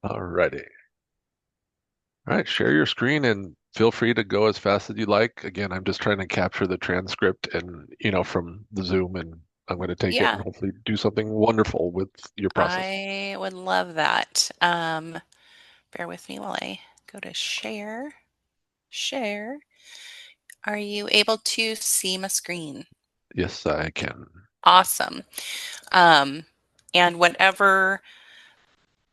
Alrighty. All right, share your screen and feel free to go as fast as you like. Again, I'm just trying to capture the transcript and, from the Zoom, and I'm going to take it and Yeah, hopefully do something wonderful with your process. I would love that. Bear with me while I go to share. Share. Are you able to see my screen? Yes, I can. Awesome. Um, and whatever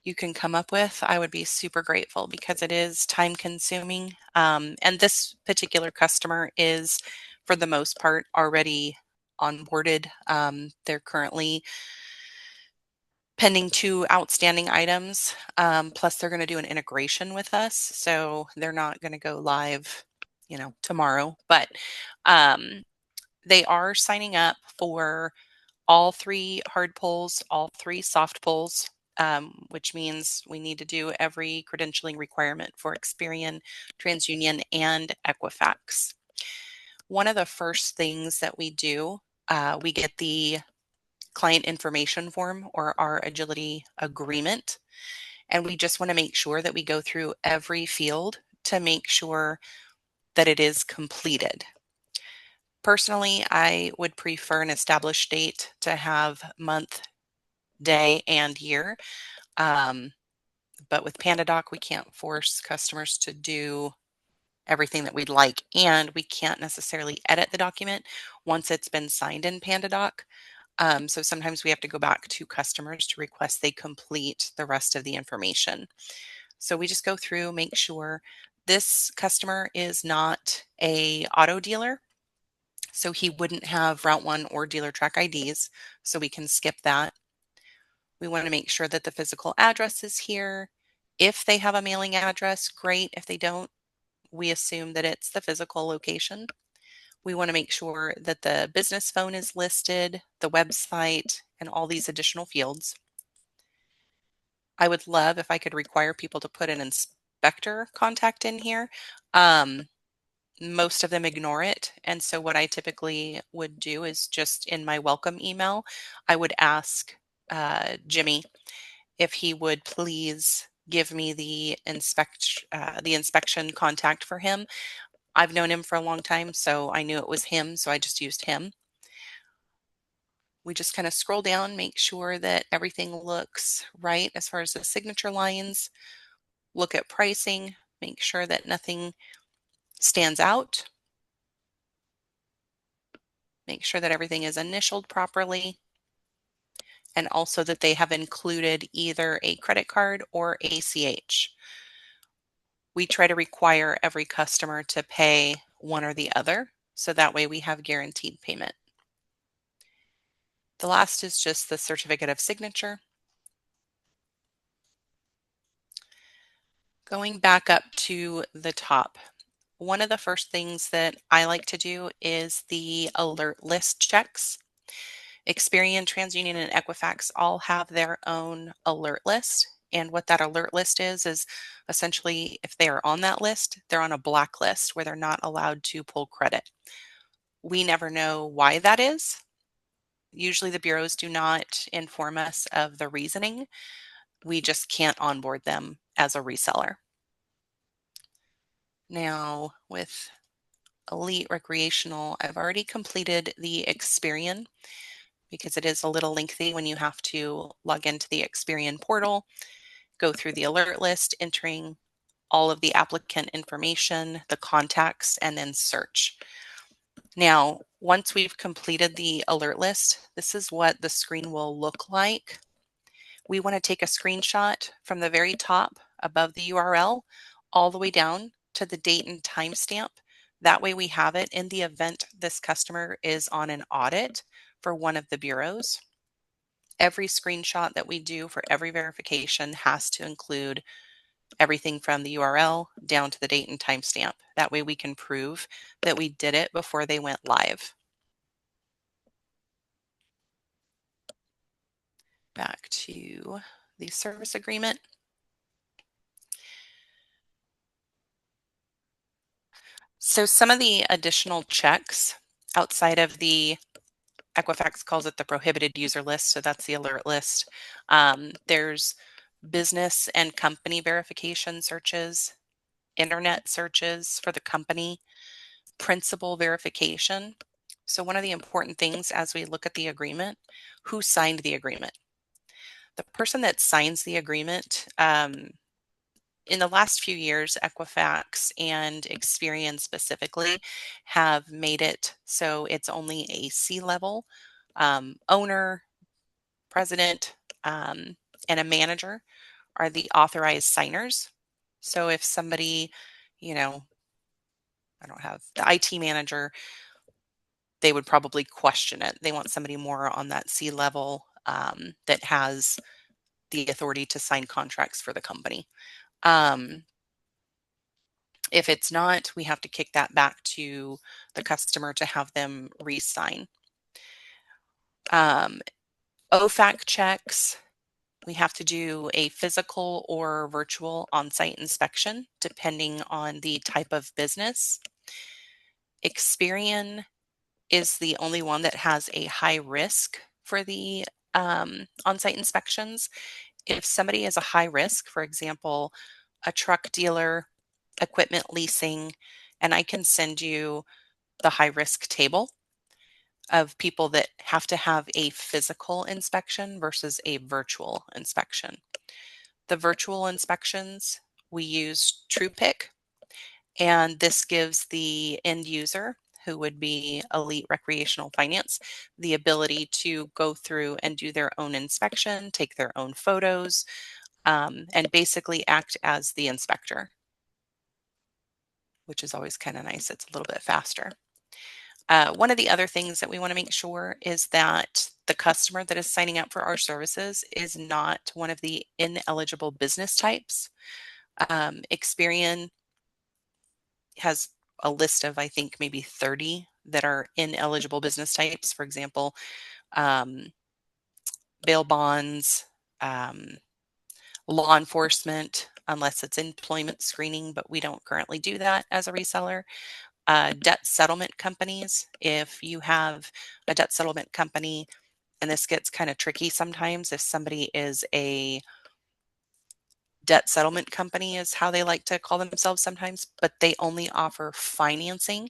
you can come up with, I would be super grateful because it is time consuming. And this particular customer is, for the most part, already onboarded. They're currently pending two outstanding items. Plus, they're going to do an integration with us. So they're not going to go live, tomorrow. But um, they are signing up for all three hard pulls, all three soft pulls, which means we need to do every credentialing requirement for Experian, TransUnion, and Equifax. One of the first things that we do, we get the client information form or our agility agreement. And we just want to make sure that we go through every field to make sure that it is completed. Personally, I would prefer an established date to have month, day, and year. Um, but with PandaDoc, we can't force customers to do everything that we'd like, and we can't necessarily edit the document once it's been signed in PandaDoc. So sometimes we have to go back to customers to request they complete the rest of the information. So we just go through, make sure this customer is not a auto dealer. So he wouldn't have Route 1 or dealer track IDs. So we can skip that. We want to make sure that the physical address is here. If they have a mailing address, great. If they don't, we assume that it's the physical location. We want to make sure that the business phone is listed, the website, and all these additional fields. I would love if I could require people to put an inspector contact in here. Um, Most of them ignore it. And so what I typically would do is just in my welcome email, I would ask Jimmy if he would please give me the inspection contact for him. I've known him for a long time, so I knew it was him, so I just used him. We just kind of scroll down, make sure that everything looks right as far as the signature lines, look at pricing, make sure that nothing stands out, make sure that everything is initialed properly, and also that they have included either a credit card or ACH. We try to require every customer to pay one or the other, so that way we have guaranteed payment. The last is just the certificate of signature. Going back up to the top, one of the first things that I like to do is the alert list checks. Experian, TransUnion, and Equifax all have their own alert list. And what that alert list is essentially if they are on that list, they're on a blacklist where they're not allowed to pull credit. We never know why that is. Usually the bureaus do not inform us of the reasoning. We just can't onboard them as a reseller. Now, with Elite Recreational, I've already completed the Experian because it is a little lengthy when you have to log into the Experian portal, go through the alert list, entering all of the applicant information, the contacts, and then search. Now, once we've completed the alert list, this is what the screen will look like. We want to take a screenshot from the very top above the URL all the way down to the date and timestamp. That way we have it in the event this customer is on an audit for one of the bureaus. Every screenshot that we do for every verification has to include everything from the URL down to the date and timestamp. That way we can prove that we did it before they went live. Back to the service agreement. So some of the additional checks outside of the Equifax calls it the prohibited user list, so that's the alert list. There's business and company verification searches, internet searches for the company, principal verification. So one of the important things as we look at the agreement, who signed the agreement? The person that signs the agreement, in the last few years, Equifax and Experian specifically have made it so it's only a C-level owner, president, and a manager are the authorized signers. So if somebody, you know, I don't have the IT manager, they would probably question it. They want somebody more on that C-level that has the authority to sign contracts for the company. Um, if it's not, we have to kick that back to the customer to have them re-sign. Um, OFAC checks, we have to do a physical or virtual on-site inspection depending on the type of business. Experian is the only one that has a high risk for the on-site inspections. If somebody is a high risk, for example, a truck dealer, equipment leasing, and I can send you the high risk table of people that have to have a physical inspection versus a virtual inspection. The virtual inspections, we use TruePick, and this gives the end user, who would be Elite Recreational Finance, the ability to go through and do their own inspection, take their own photos, and basically act as the inspector, which is always kind of nice. It's a little bit faster. One of the other things that we want to make sure is that the customer that is signing up for our services is not one of the ineligible business types. Experian has a list of, I think, maybe 30 that are ineligible business types. For example, um, bail bonds, um, law enforcement, unless it's employment screening, but we don't currently do that as a reseller. Debt settlement companies. If you have a debt settlement company, and this gets kind of tricky sometimes, if somebody is a debt settlement company, is how they like to call themselves sometimes, but they only offer financing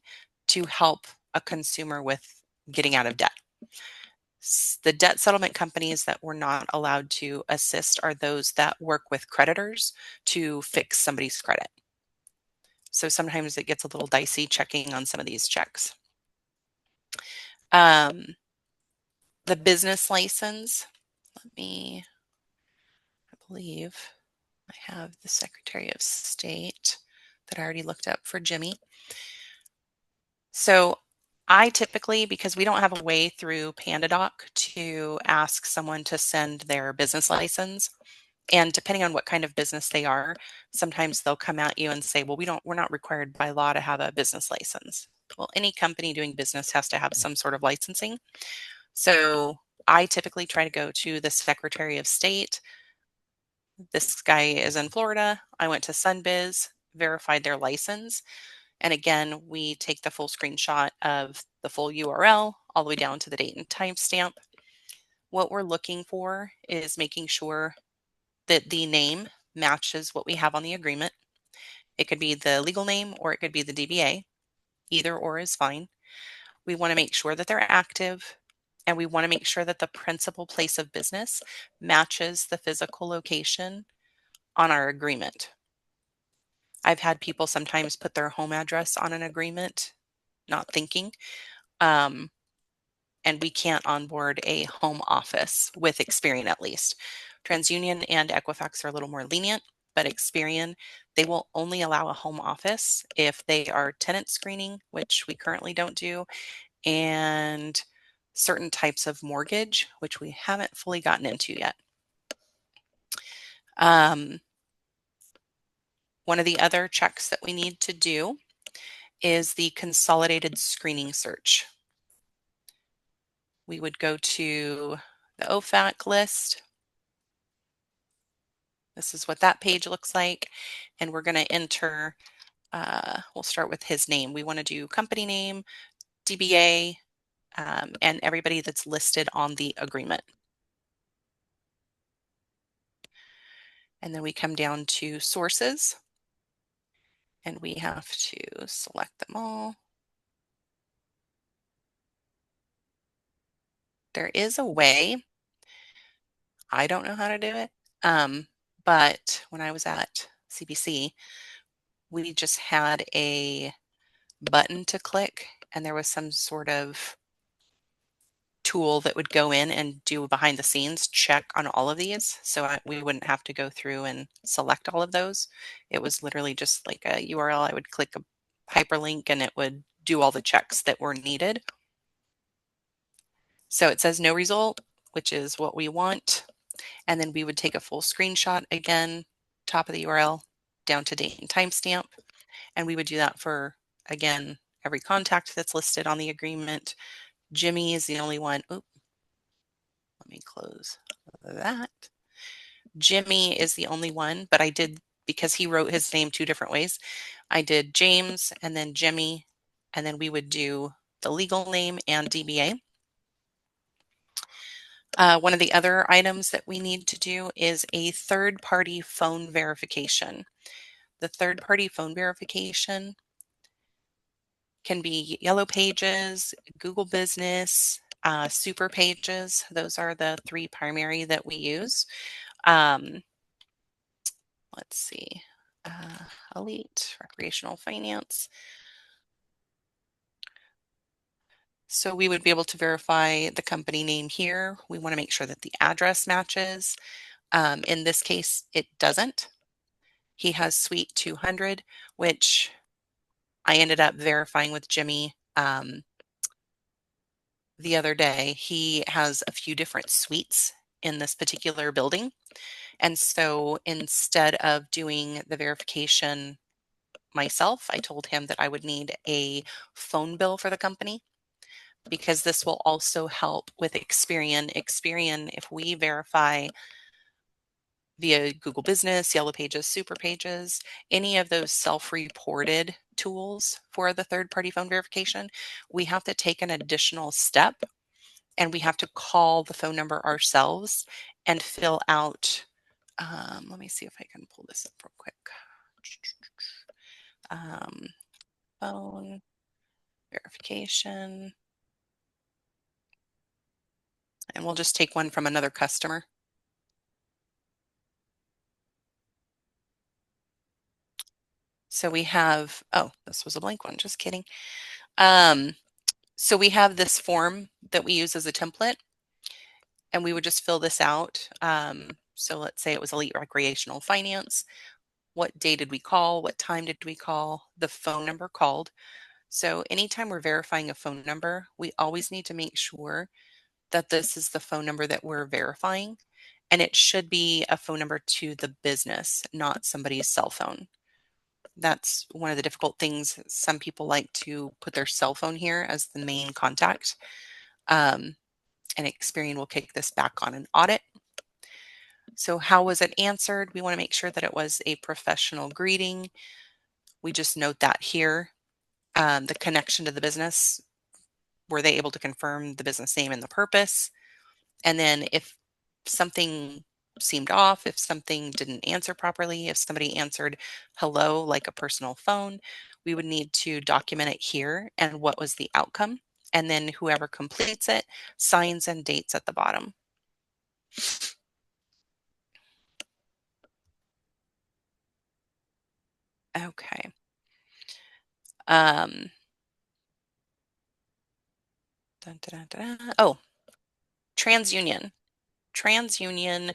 to help a consumer with getting out of debt. The debt settlement companies that we're not allowed to assist are those that work with creditors to fix somebody's credit. So sometimes it gets a little dicey checking on some of these checks. The business license, I believe I have the Secretary of State that I already looked up for Jimmy. So I typically, because we don't have a way through PandaDoc to ask someone to send their business license, and depending on what kind of business they are, sometimes they'll come at you and say, well, we're not required by law to have a business license. Well, any company doing business has to have some sort of licensing. So I typically try to go to the Secretary of State. This guy is in Florida. I went to Sunbiz, verified their license. And again, we take the full screenshot of the full URL all the way down to the date and timestamp. What we're looking for is making sure that the name matches what we have on the agreement. It could be the legal name or it could be the DBA. Either or is fine. We want to make sure that they're active, and we want to make sure that the principal place of business matches the physical location on our agreement. I've had people sometimes put their home address on an agreement, not thinking, um, and we can't onboard a home office with Experian at least. TransUnion and Equifax are a little more lenient, but Experian, they will only allow a home office if they are tenant screening, which we currently don't do, and certain types of mortgage, which we haven't fully gotten into yet. Um, One of the other checks that we need to do is the consolidated screening search. We would go to the OFAC list. This is what that page looks like. And we're going to enter, we'll start with his name. We want to do company name, DBA, and everybody that's listed on the agreement. And then we come down to sources and we have to select them all. There is a way, I don't know how to do it, but when I was at CBC, we just had a button to click and there was some sort of tool that would go in and do a behind the scenes check on all of these. So we wouldn't have to go through and select all of those. It was literally just like a URL. I would click a hyperlink and it would do all the checks that were needed. So it says no result, which is what we want. And then we would take a full screenshot again, top of the URL, down to date and timestamp. And we would do that for, again, every contact that's listed on the agreement. Jimmy is the only one. Oop, let me close that. Jimmy is the only one, but I did, because he wrote his name two different ways, I did James and then Jimmy, and then we would do the legal name and DBA. One of the other items that we need to do is a third-party phone verification. The third-party phone verification can be Yellow Pages, Google Business, Super Pages. Those are the three primary that we use. Um, let's see, Elite, Recreational Finance. So we would be able to verify the company name here. We want to make sure that the address matches. In this case, it doesn't. He has Suite 200, which I ended up verifying with Jimmy the other day. He has a few different suites in this particular building. And so instead of doing the verification myself, I told him that I would need a phone bill for the company because this will also help with Experian. Experian, if we verify via Google Business, Yellow Pages, Super Pages, any of those self-reported tools for the third-party phone verification, we have to take an additional step and we have to call the phone number ourselves and fill out, let me see if I can pull this up real quick. Um, phone verification. And we'll just take one from another customer. So we have, oh, this was a blank one, just kidding. So we have this form that we use as a template, and we would just fill this out. So let's say it was Elite Recreational Finance. What day did we call? What time did we call? The phone number called. So anytime we're verifying a phone number, we always need to make sure that this is the phone number that we're verifying. And it should be a phone number to the business, not somebody's cell phone. That's one of the difficult things. Some people like to put their cell phone here as the main contact. And Experian will kick this back on an audit. So how was it answered? We want to make sure that it was a professional greeting. We just note that here. The connection to the business, were they able to confirm the business name and the purpose? And then if something seemed off, if something didn't answer properly, if somebody answered hello like a personal phone, we would need to document it here and what was the outcome. And then whoever completes it signs and dates at the bottom. Okay. Um, dun, dun, dun, dun. Oh, TransUnion. TransUnion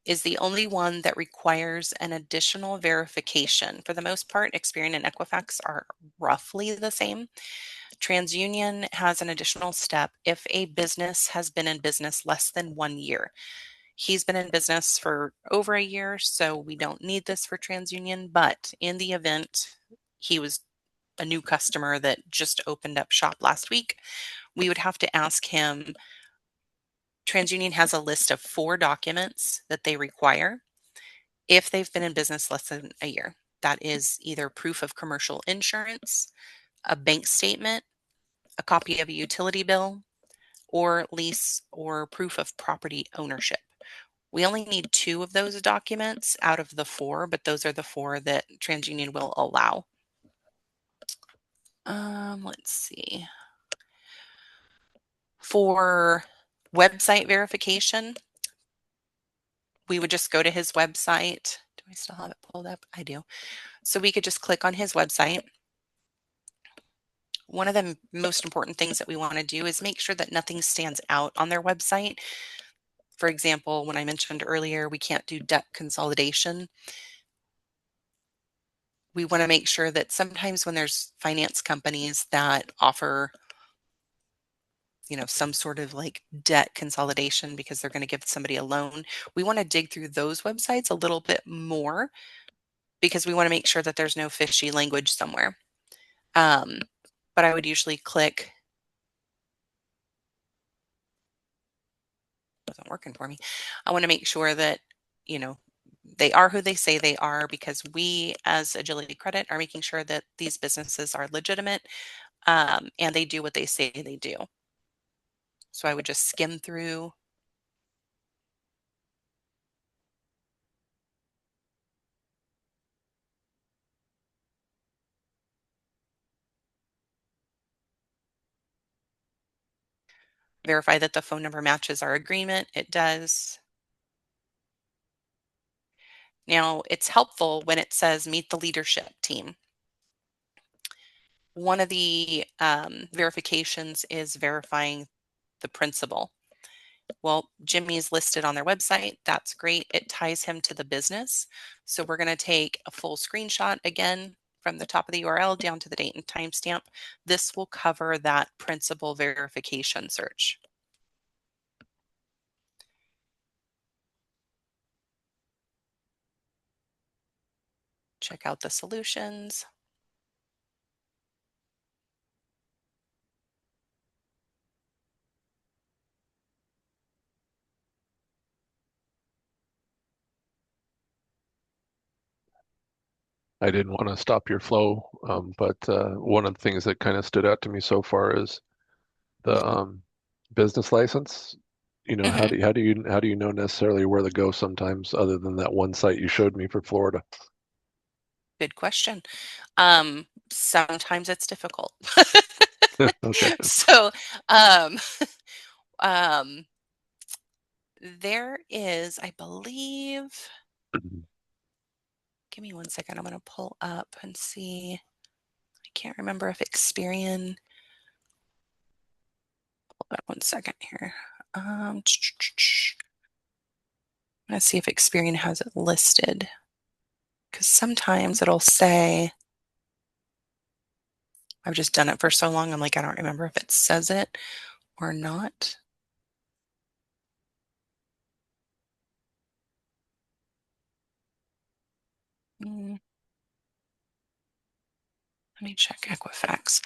is the only one that requires an additional verification. For the most part, Experian and Equifax are roughly the same. TransUnion has an additional step if a business has been in business less than 1 year. He's been in business for over a year, so we don't need this for TransUnion, but in the event he was a new customer that just opened up shop last week, we would have to ask him. TransUnion has a list of 4 documents that they require if they've been in business less than a year. That is either proof of commercial insurance, a bank statement, a copy of a utility bill, or lease or proof of property ownership. We only need two of those documents out of the four, but those are the four that TransUnion will allow. Let's see. For website verification, we would just go to his website. Do I still have it pulled up? I do. So we could just click on his website. One of the most important things that we want to do is make sure that nothing stands out on their website. For example, when I mentioned earlier, we can't do debt consolidation. We want to make sure that sometimes when there's finance companies that offer, some sort of like debt consolidation because they're going to give somebody a loan, we want to dig through those websites a little bit more because we want to make sure that there's no fishy language somewhere. Um, but I would usually click, wasn't working for me. I want to make sure that, you know, they are who they say they are because we as Agility Credit are making sure that these businesses are legitimate and they do what they say they do. So I would just skim through. Verify that the phone number matches our agreement. It does. Now, it's helpful when it says meet the leadership team. One of the verifications is verifying the principal. Well, Jimmy's listed on their website. That's great. It ties him to the business. So we're going to take a full screenshot again from the top of the URL down to the date and timestamp. This will cover that principal verification search. Check out the solutions. I didn't want to stop your flow, but one of the things that kind of stood out to me so far is the business license. Mhm. How do you know necessarily where to go sometimes other than that one site you showed me for Florida? Good question. Sometimes it's difficult. Okay. So, um, um, there is, I believe, give me one second. I'm going to pull up and see. I can't remember if Experian, hold on one second here. I'm going to see if Experian has it listed because sometimes it'll say, I've just done it for so long. I'm like, I don't remember if it says it or not. Mm, Let me check Equifax.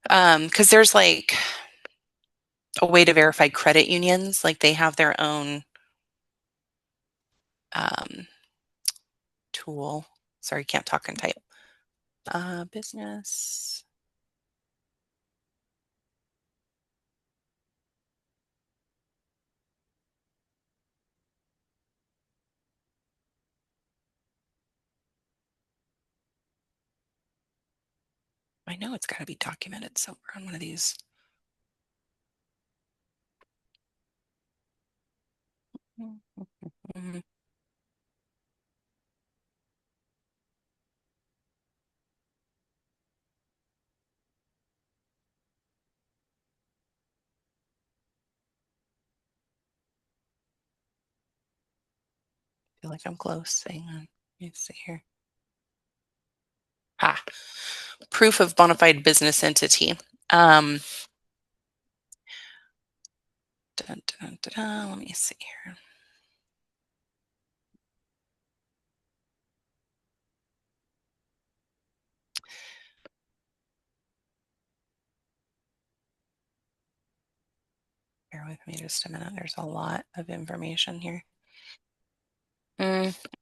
Because there's like a way to verify credit unions, like they have their own um, tool. Sorry, can't talk and type. Business. I know it's got to be documented somewhere on one of these. I feel like I'm close. Hang on. Let me see here. Ah, proof of bona fide business entity. Um, dun, dun, dun, dun, let me see here. Bear with me just a minute. There's a lot of information here.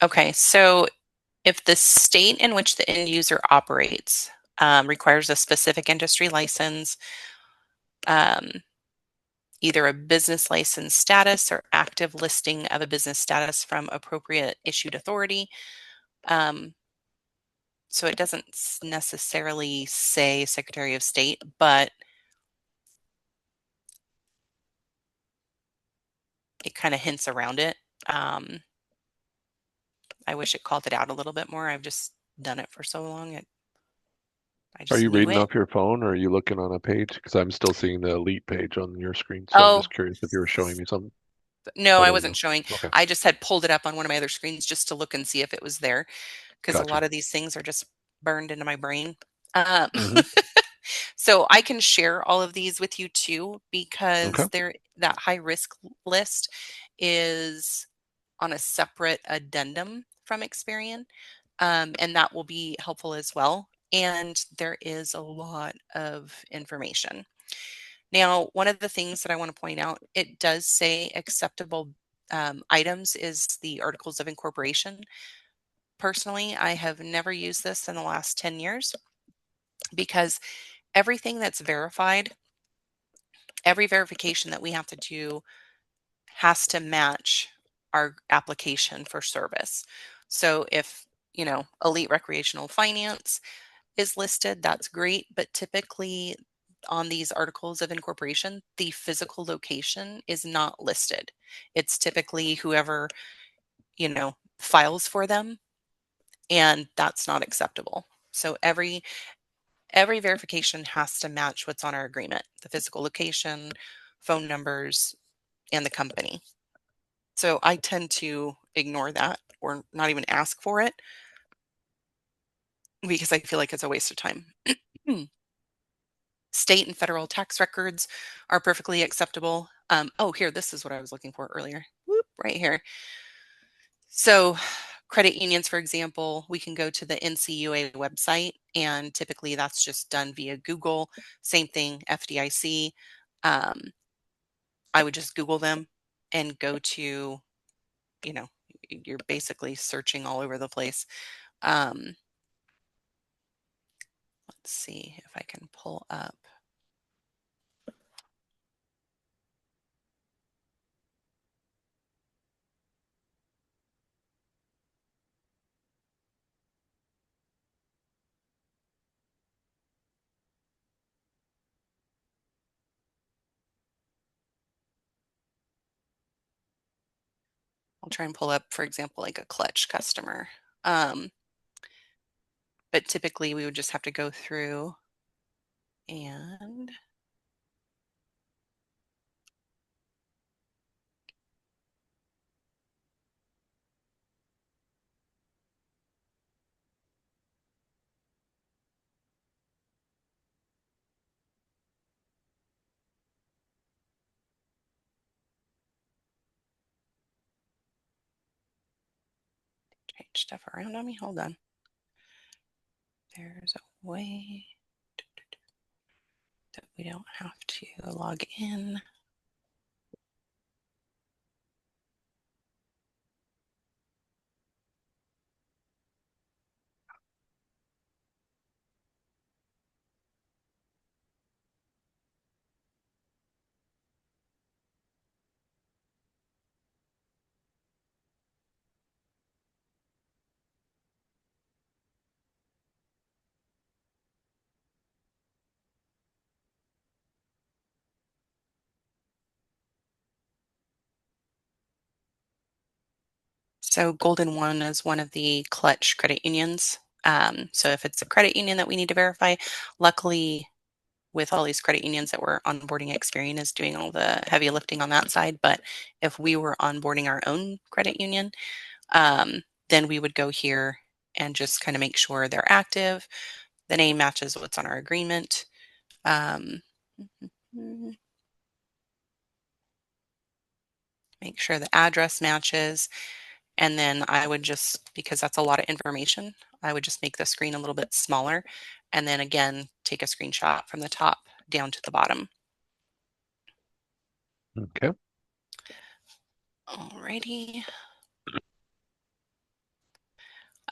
Okay, so if the state in which the end user operates requires a specific industry license, um, either a business license status or active listing of a business status from appropriate issued authority. Um, so it doesn't necessarily say Secretary of State, but it kind of hints around it. Um, I wish it called it out a little bit more. I've just done it for so long. I Are just you knew reading it. off your phone or are you looking on a page? Because I'm still seeing the Elite page on your screen, so I'm Oh, just curious if you were showing me something. no, Oh, I there you wasn't go. showing. Okay, I just had pulled it up on one of my other screens just to look and see if it was there because a gotcha. lot of these things are just burned into my brain. Um, Hmm. so I can share all of these with you too Okay. because that high risk list is on a separate addendum from Experian, and that will be helpful as well. And there is a lot of information. Now, one of the things that I want to point out, it does say acceptable items is the articles of incorporation. Personally, I have never used this in the last 10 years because everything that's verified, every verification that we have to do has to match our application for service. So if, elite recreational finance is listed, that's great. But typically on these articles of incorporation, the physical location is not listed. It's typically whoever, files for them, and that's not acceptable. So every verification has to match what's on our agreement, the physical location, phone numbers, and the company. So I tend to ignore that or not even ask for it because I feel like it's a waste of time. State and federal tax records are perfectly acceptable. Oh, here, this is what I was looking for earlier. Whoop, right here. So, credit unions, for example, we can go to the NCUA website, and typically that's just done via Google. Same thing, FDIC. Um, I would just Google them and go to, you know, you're basically searching all over the place. Um, let's see if I can pull up. I'll try and pull up, for example, like a clutch customer. Um, but typically we would just have to go through and change stuff around on me. Hold on. There's a way that we don't have to log in. So Golden One is one of the clutch credit unions. So if it's a credit union that we need to verify, luckily with all these credit unions that we're onboarding, Experian is doing all the heavy lifting on that side. But if we were onboarding our own credit union, then we would go here and just kind of make sure they're active. The name matches what's on our agreement. Um, make sure the address matches. And then I would just, because that's a lot of information, I would just make the screen a little bit smaller. And then again, take a screenshot from the top down to the bottom. Okay. Alrighty.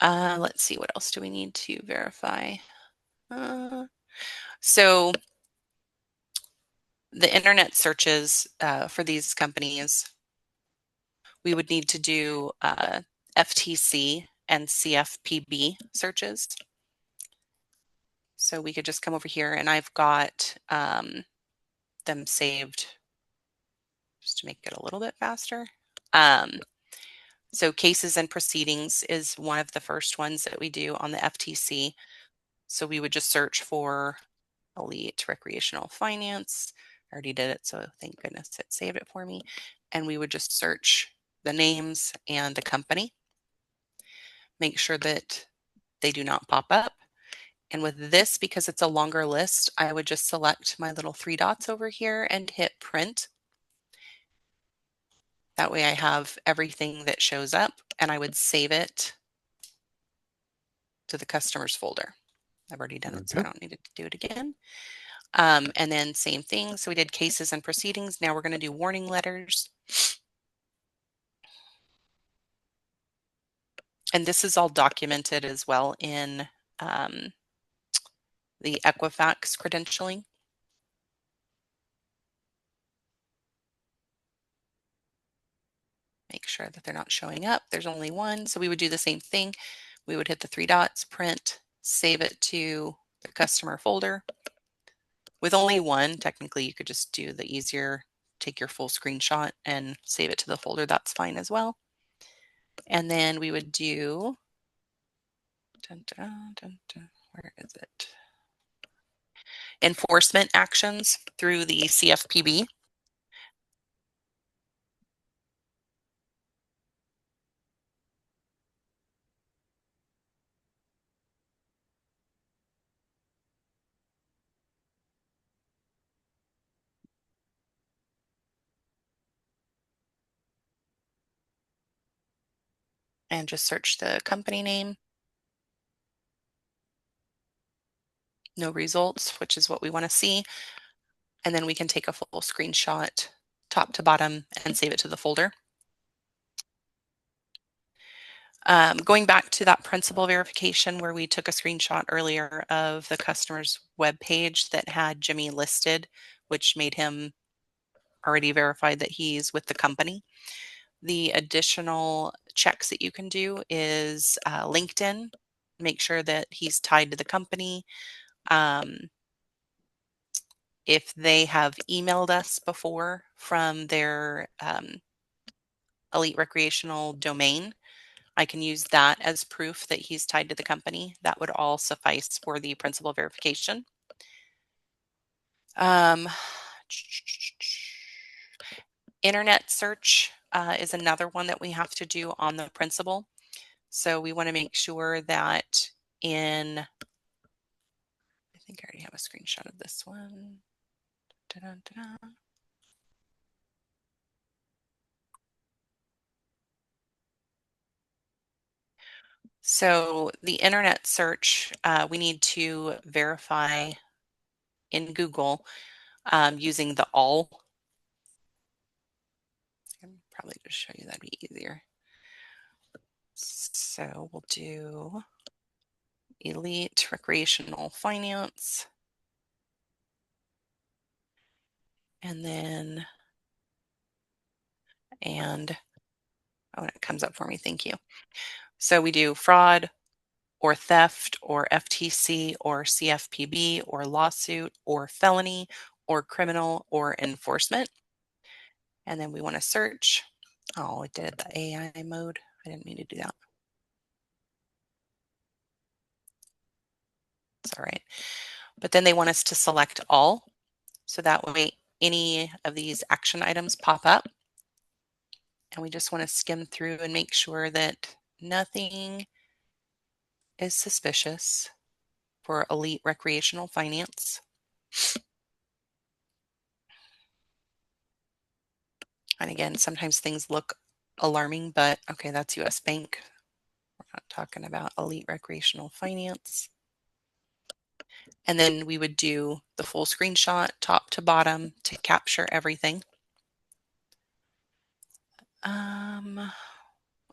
Let's see, what else do we need to verify? So the internet searches for these companies, we would need to do FTC and CFPB searches. So we could just come over here and I've got them saved just to make it a little bit faster. Um, so cases and proceedings is one of the first ones that we do on the FTC. So we would just search for elite recreational finance. I already did it, so thank goodness it saved it for me. And we would just search the names and the company, make sure that they do not pop up. And with this, because it's a longer list, I would just select my little three dots over here and hit print. That way I have everything that shows up and I would save it to the customers folder. I've already done it, so I Okay. don't need to do it again. And then same thing. So we did cases and proceedings. Now we're going to do warning letters. And this is all documented as well in the Equifax credentialing. Make sure that they're not showing up. There's only one. So we would do the same thing. We would hit the three dots, print, save it to the customer folder. With only one, technically you could just do the easier, take your full screenshot and save it to the folder. That's fine as well. And then we would do, dun, dun, dun, dun, where is it? Enforcement actions through the CFPB. And just search the company name. No results, which is what we want to see. And then we can take a full screenshot top to bottom and save it to the folder. Going back to that principal verification where we took a screenshot earlier of the customer's web page that had Jimmy listed, which made him already verified that he's with the company. The additional checks that you can do is LinkedIn, make sure that he's tied to the company. If they have emailed us before from their elite recreational domain, I can use that as proof that he's tied to the company. That would all suffice for the principal verification. Um, Internet search is another one that we have to do on the principal. So we want to make sure that in, I think I already have a screenshot of this one. Da-da-da-da. So the internet search, we need to verify in Google using the all. I can probably just show you that'd be easier. So we'll do elite recreational finance. And then, oh, it comes up for me. Thank you. So we do fraud or theft or FTC or CFPB or lawsuit or felony or criminal or enforcement. And then we want to search. Oh, it did the AI mode. I didn't mean to do that. It's all right. But then they want us to select all. So that way any of these action items pop up. And we just want to skim through and make sure that nothing is suspicious for elite recreational finance. And again, sometimes things look alarming, but okay, that's US Bank. We're not talking about elite recreational finance. And then we would do the full screenshot top to bottom to capture everything.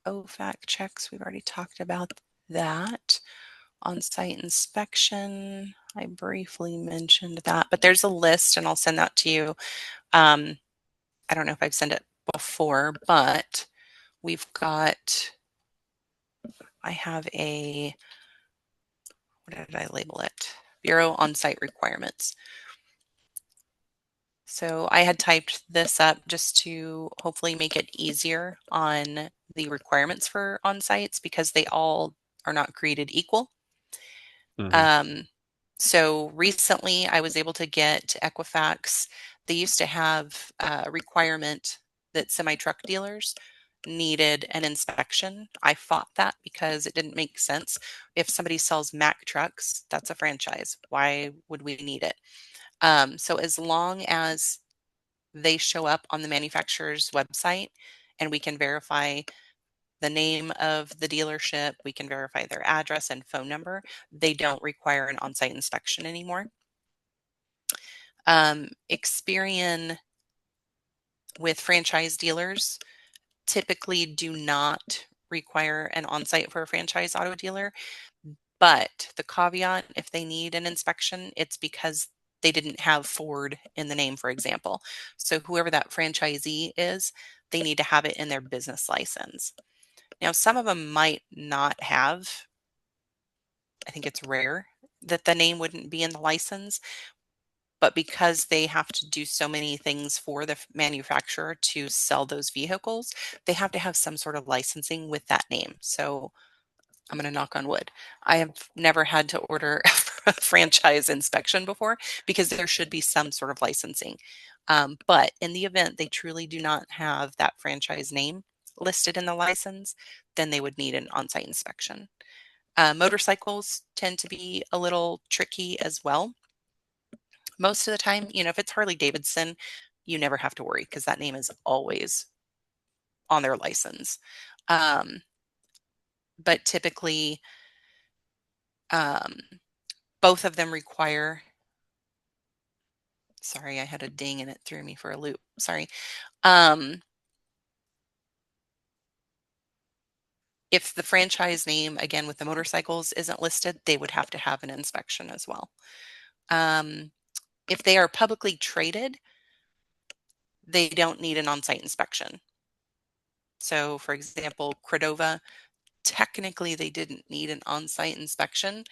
OFAC checks, we've already talked about that. On-site inspection, I briefly mentioned that, but there's a list and I'll send that to you. I don't know if I've sent it before, but we've got, I have a, what did I label it? Bureau on-site requirements. So I had typed this up just to hopefully make it easier on the requirements for on-sites because they all are not created equal. Hmm. Um, so recently I was able to get Equifax. They used to have a requirement that semi-truck dealers needed an inspection. I fought that because it didn't make sense. If somebody sells Mack trucks, that's a franchise. Why would we need it? So as long as they show up on the manufacturer's website and we can verify the name of the dealership, we can verify their address and phone number, they don't require an on-site inspection anymore. Experian with franchise dealers typically do not require an on-site for a franchise auto dealer, but the caveat, if they need an inspection, it's because they didn't have Ford in the name, for example. So whoever that franchisee is, they need to have it in their business license. Now, some of them might not have. I think it's rare that the name wouldn't be in the license, but because they have to do so many things for the manufacturer to sell those vehicles, they have to have some sort of licensing with that name. So I'm going to knock on wood. I have never had to order a franchise inspection before because there should be some sort of licensing. But in the event they truly do not have that franchise name listed in the license, then they would need an on-site inspection. Motorcycles tend to be a little tricky as well. Most of the time, if it's Harley Davidson, you never have to worry because that name is always on their license. Um, but typically, um, both of them require, sorry, I had a ding and it threw me for a loop. Sorry. Um, if the franchise name, again, with the motorcycles isn't listed, they would have to have an inspection as well. If they are publicly traded, they don't need an on-site inspection. So, for example, Credova, technically they didn't need an on-site inspection,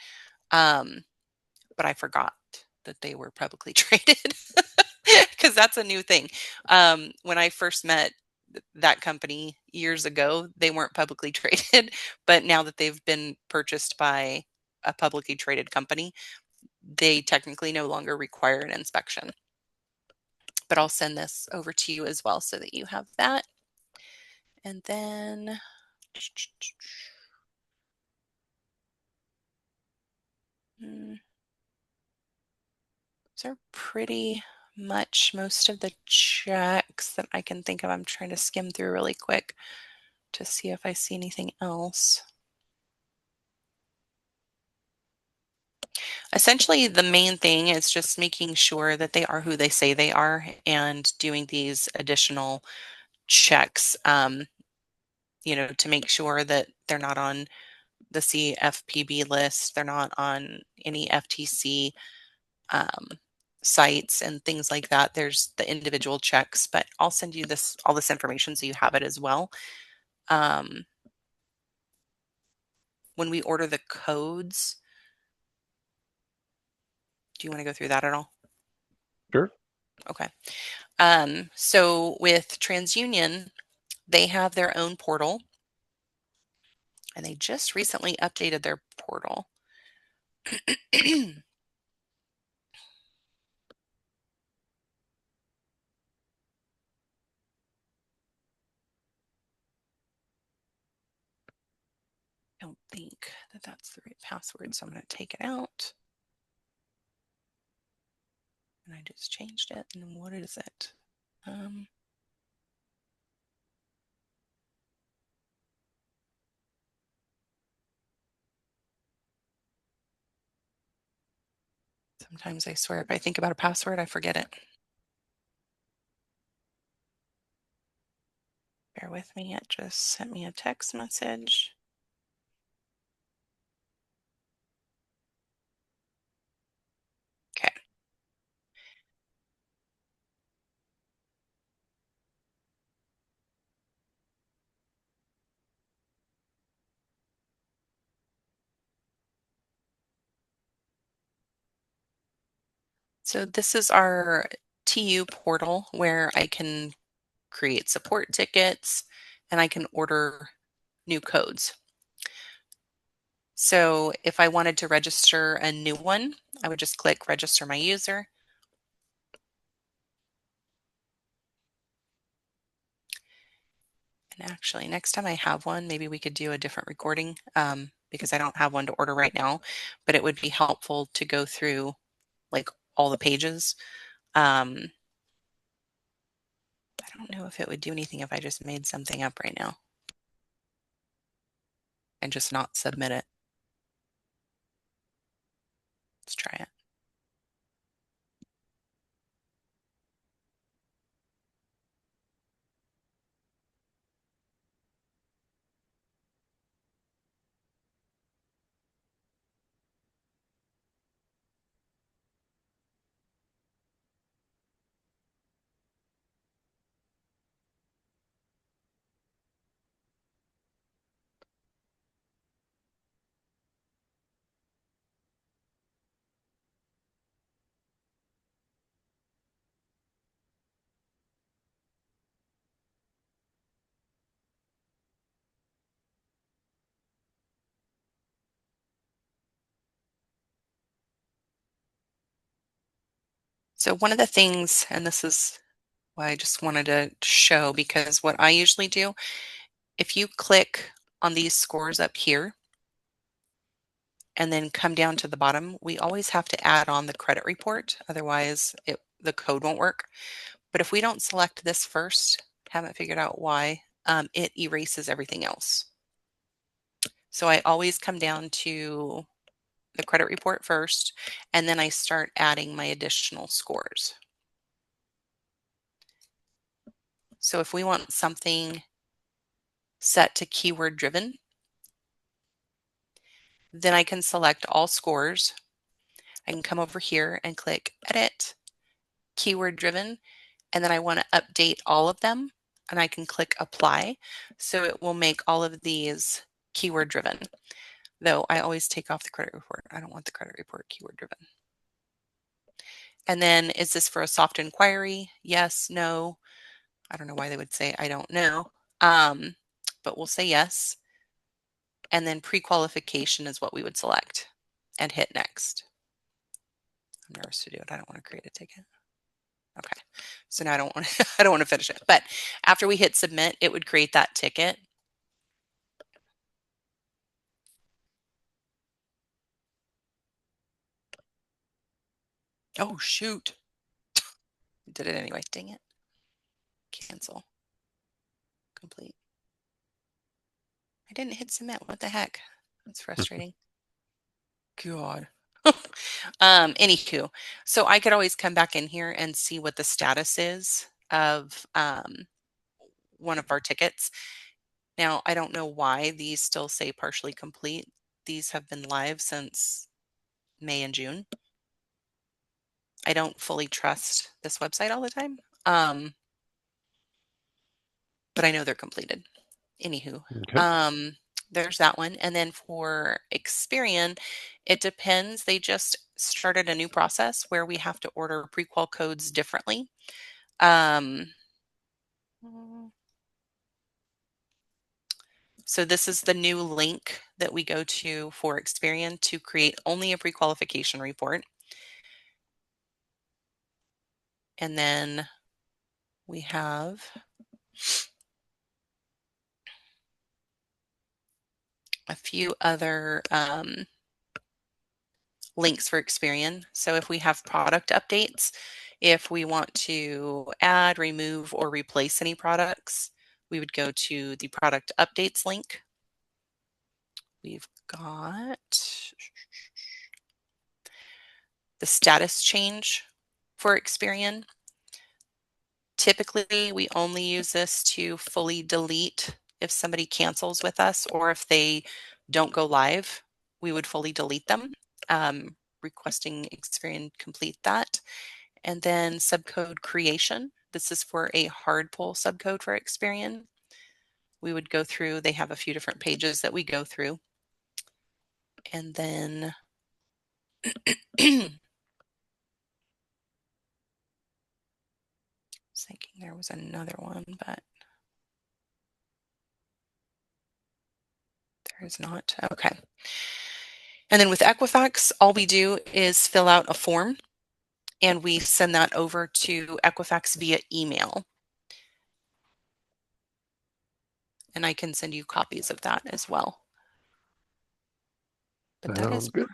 um, but I forgot that they were publicly traded because that's a new thing. When I first met that company years ago, they weren't publicly traded, but now that they've been purchased by a publicly traded company, they technically no longer require an inspection. But I'll send this over to you as well so that you have that. And then those are pretty much most of the checks that I can think of. I'm trying to skim through really quick to see if I see anything else. Essentially, the main thing is just making sure that they are who they say they are and doing these additional checks, to make sure that they're not on the CFPB list, they're not on any FTC um, sites and things like that. There's the individual checks, but I'll send you all this information so you have it as well. Um, when we order the codes, do you want to go through that at all? Sure. Okay. So with TransUnion, they have their own portal and they just recently updated their portal. I don't think that that's the right password, so I'm going to take it out. And I just changed it. And what is it? Sometimes I swear if I think about a password, I forget it. Bear with me. It just sent me a text message. So this is our TU portal where I can create support tickets and I can order new codes. So if I wanted to register a new one, I would just click register my user. And actually, next time I have one, maybe we could do a different recording because I don't have one to order right now, but it would be helpful to go through like all the pages. Um, I don't know if it would do anything if I just made something up right now and just not submit it. Let's try it. So one of the things, and this is why I just wanted to show, because what I usually do, if you click on these scores up here and then come down to the bottom, we always have to add on the credit report. Otherwise, the code won't work. But if we don't select this first, haven't figured out why, it erases everything else. So I always come down to the credit report first, and then I start adding my additional scores. So if we want something set to keyword driven, then I can select all scores. I can come over here and click edit, keyword driven, and then I want to update all of them and I can click apply. So it will make all of these keyword driven, though I always take off the credit report. I don't want the credit report keyword driven. And then is this for a soft inquiry? Yes, no. I don't know why they would say I don't know. But we'll say yes. And then pre-qualification is what we would select and hit next. I'm nervous to do it. I don't want to create a ticket. Okay. So now I don't want to, I don't want to finish it. But after we hit submit, it would create that ticket. Oh, shoot. Did it anyway. Dang it. Cancel. Complete. I didn't hit submit. What the heck? That's frustrating. God. Anywho, so I could always come back in here and see what the status is of one of our tickets. Now, I don't know why these still say partially complete. These have been live since May and June. I don't fully trust this website all the time, but I know they're completed. Anywho, Okay. um, there's that one. And then for Experian, it depends. They just started a new process where we have to order prequel codes differently. Um, so this is the new link that we go to for Experian to create only a pre-qualification report. And then we have a few other links for Experian. So if we have product updates, if we want to add, remove, or replace any products, we would go to the product updates link. We've got the status change for Experian. Typically, we only use this to fully delete if somebody cancels with us or if they don't go live, we would fully delete them. Requesting Experian complete that. And then subcode creation. This is for a hard pull subcode for Experian. We would go through, they have a few different pages that we go through. And then thinking there was another one, but there is not. Okay. And then with Equifax, all we do is fill out a form and we send that over to Equifax via email. And I can send you copies of that as well. But that Sounds is good.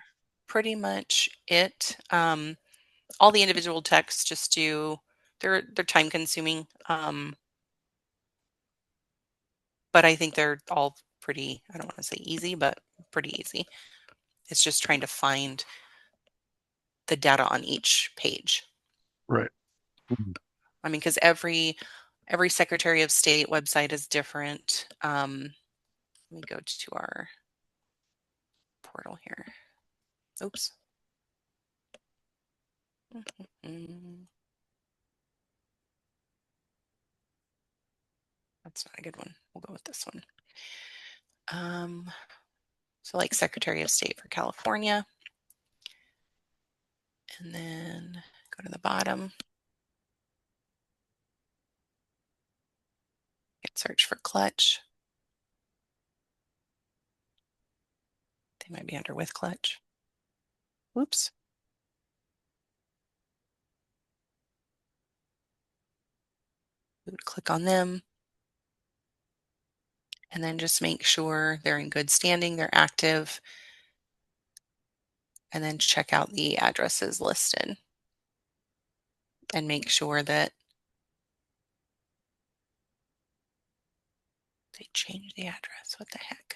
pretty much it. All the individual texts just do they're time consuming, but I think they're all pretty. I don't want to say easy, but pretty easy. It's just trying to find the data on each page. Right. Mhm. I mean, because every Secretary of State website is different. Let me go to our portal here. Oops. Mm, that's not a good one. We'll go with this one. Um, so like Secretary of State for California, and then go to the bottom, hit search for clutch. They might be under with clutch. Whoops. We would click on them and then just make sure they're in good standing, they're active, and then check out the addresses listed and make sure that they change the address. What the heck?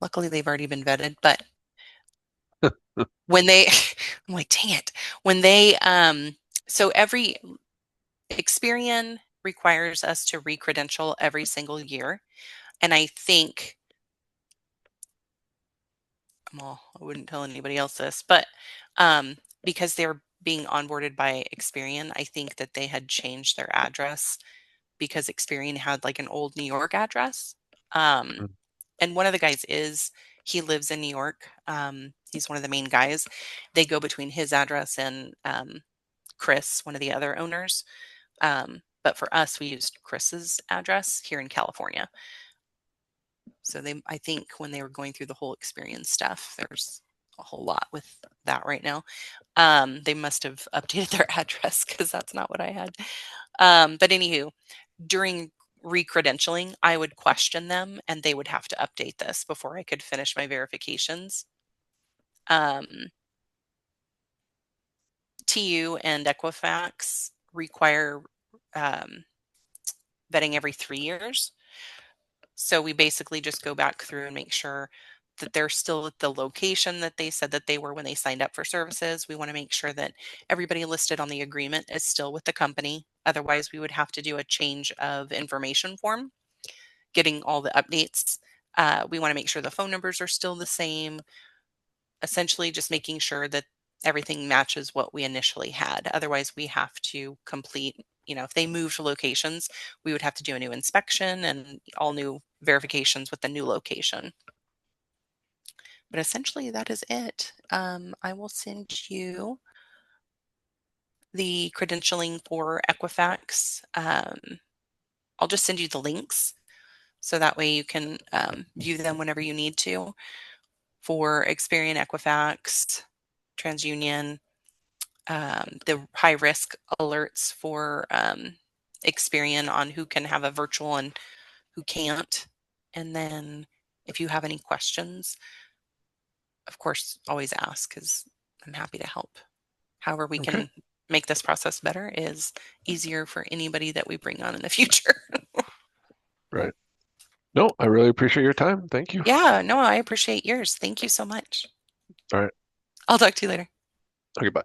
Luckily, they've already been vetted, but when they, I'm like, dang it. When they, so every Experian requires us to re-credential every single year. And I think, well, I wouldn't tell anybody else this, but because they're being onboarded by Experian, I think that they had changed their address because Experian had like an old New York address. Um, Mm. and one of the guys he lives in New York. He's one of the main guys. They go between his address and Chris, one of the other owners. But for us, we used Chris's address here in California. So I think when they were going through the whole experience stuff, there's a whole lot with that right now. They must have updated their address because that's not what I had. But anywho, during re-credentialing, I would question them and they would have to update this before I could finish my verifications. Um, TU and Equifax require um, vetting every 3 years. So we basically just go back through and make sure that they're still at the location that they said that they were when they signed up for services. We want to make sure that everybody listed on the agreement is still with the company. Otherwise, we would have to do a change of information form, getting all the updates. We want to make sure the phone numbers are still the same, essentially just making sure that everything matches what we initially had. Otherwise, we have to complete, if they moved locations, we would have to do a new inspection and all new verifications with the new location. But essentially, that is it. I will send you the credentialing for Equifax. I'll just send you the links so that way you can view them whenever you need to for Experian, Equifax, TransUnion, the high risk alerts for Experian on who can have a virtual and who can't. And then if you have any questions, of course, always ask because I'm happy to help. However, we Okay. can make this process better is easier for anybody that we bring on in the future. Right. No, I really appreciate your time. Thank you. Yeah, no, I appreciate yours. Thank you so much. All right. I'll talk to you later. Okay, bye.